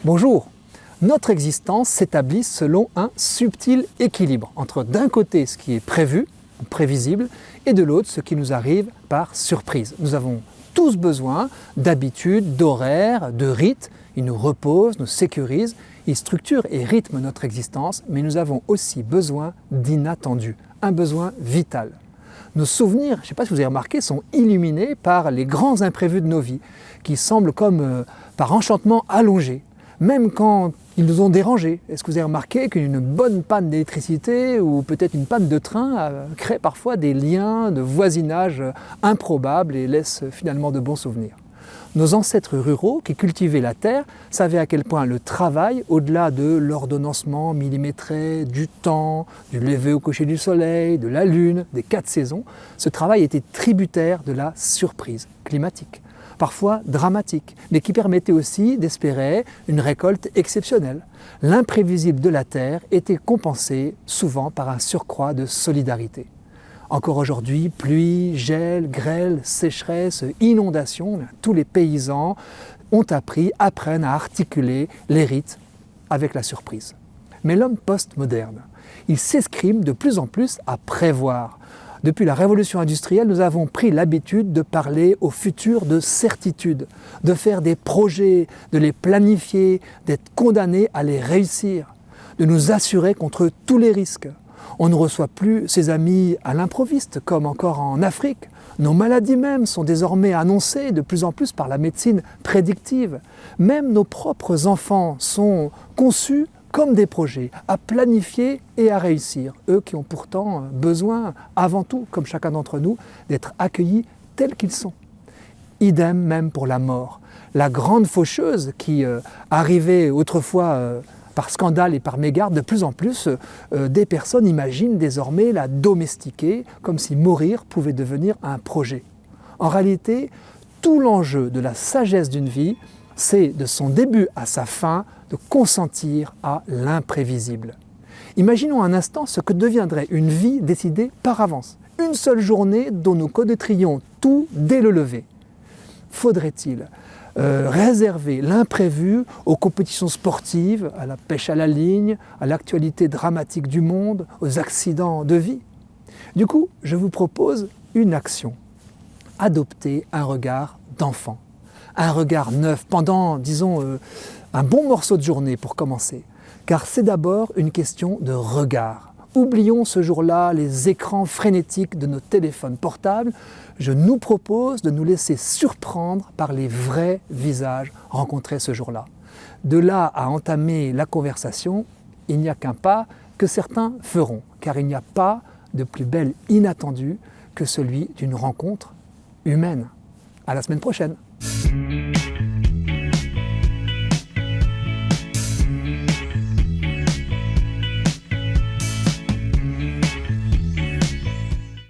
Bonjour. Notre existence s'établit selon un subtil équilibre entre d'un côté ce qui est prévu, ou prévisible, et de l'autre ce qui nous arrive par surprise. Nous avons tous besoin d'habitudes, d'horaires, de rites. Ils nous reposent, nous sécurisent, ils structurent et rythment notre existence, mais nous avons aussi besoin d'inattendus, un besoin vital. Nos souvenirs, je ne sais pas si vous avez remarqué, sont illuminés par les grands imprévus de nos vies, qui semblent comme par enchantement allongés, même quand ils nous ont dérangés. Est-ce que vous avez remarqué qu'une bonne panne d'électricité ou peut-être une panne de train crée parfois des liens de voisinage improbables et laisse finalement de bons souvenirs? Nos ancêtres ruraux qui cultivaient la terre savaient à quel point le travail, au-delà de l'ordonnancement millimétré, du temps, du lever au coucher du soleil, de la lune, des 4 saisons, ce travail était tributaire de la surprise climatique, parfois dramatique, mais qui permettait aussi d'espérer une récolte exceptionnelle. L'imprévisible de la terre était compensé souvent par un surcroît de solidarité. Encore aujourd'hui, pluie, gel, grêle, sécheresse, inondation, tous les paysans apprennent à articuler les rites avec la surprise. Mais l'homme postmoderne, il s'escrime de plus en plus à prévoir. Depuis la révolution industrielle, nous avons pris l'habitude de parler au futur de certitude, de faire des projets, de les planifier, d'être condamnés à les réussir, de nous assurer contre tous les risques. On ne reçoit plus ses amis à l'improviste, comme encore en Afrique. Nos maladies même sont désormais annoncées de plus en plus par la médecine prédictive. Même nos propres enfants sont conçus comme des projets à planifier et à réussir. Eux qui ont pourtant besoin, avant tout, comme chacun d'entre nous, d'être accueillis tels qu'ils sont. Idem même pour la mort. La grande faucheuse qui arrivait autrefois par scandale et par mégarde, de plus en plus, des personnes imaginent désormais la domestiquer, comme si mourir pouvait devenir un projet. En réalité, tout l'enjeu de la sagesse d'une vie, c'est de son début à sa fin, de consentir à l'imprévisible. Imaginons un instant ce que deviendrait une vie décidée par avance. Une seule journée dont nous connaîtrions tout dès le lever. Faudrait-il réserver l'imprévu aux compétitions sportives, à la pêche à la ligne, à l'actualité dramatique du monde, aux accidents de vie? Du coup, je vous propose une action. Adopter un regard d'enfant, un regard neuf pendant, disons, un bon morceau de journée pour commencer. Car c'est d'abord une question de regard. Oublions ce jour-là les écrans frénétiques de nos téléphones portables. Je nous propose de nous laisser surprendre par les vrais visages rencontrés ce jour-là. De là à entamer la conversation, il n'y a qu'un pas que certains feront, car il n'y a pas de plus bel inattendu que celui d'une rencontre humaine. À la semaine prochaine.